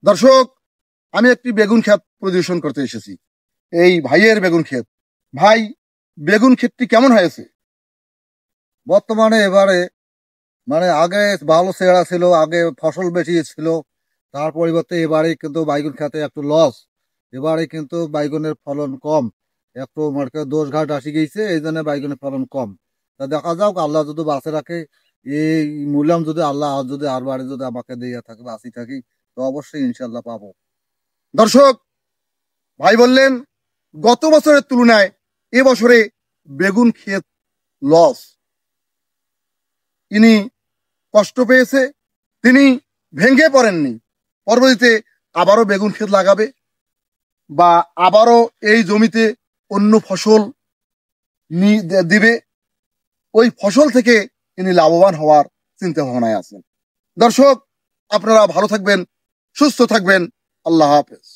দর্শক, আমি একটি বেগুন ক্ষেত পরিদর্শন করতে এসেছি। এই ভাইয়ের বেগুন ক্ষেত। ভাই, বেগুন ক্ষেতটি কেমন হয়েছে? বর্তমানে এবারে আগে ভালো চেহারা ছিল, আগে ফসল বেশি ছিল, তার পরিবর্তে এবারে কিন্তু বাইগুন খেতে একটু লস। এবারে কিন্তু বাইগুনের ফলন কম, একটু দোষ ঘাট আসি গেছে, এই জন্য বাইগুনের ফলন কম। তা দেখা যাক, আল্লাহ যদি বাঁচে রাখে, এই মূল্যাম যদি আল্লাহ যদি আর বারে যদি আমাকে দিয়ে থাকে, বাঁচি থাকি, তো অবশ্যই ইনশাল্লাহ পাবো। দর্শক, ভাই বললেন গত বছরের তুলনায় এবছরে বেগুন ক্ষেত লস। ইনি কষ্ট পেয়েছে, তিনি ভেঙে পড়েননি। পরবর্তীতে আবারও বেগুন ক্ষেত লাগাবে বা আবারও এই জমিতে অন্য ফসল দিবে। ওই ফসল থেকে তিনি লাভবান হওয়ার চিন্তা ভাবনায় আছেন। দর্শক, আপনারা ভালো থাকবেন, সুস্থ থাকবেন। আল্লাহ হাফেজ।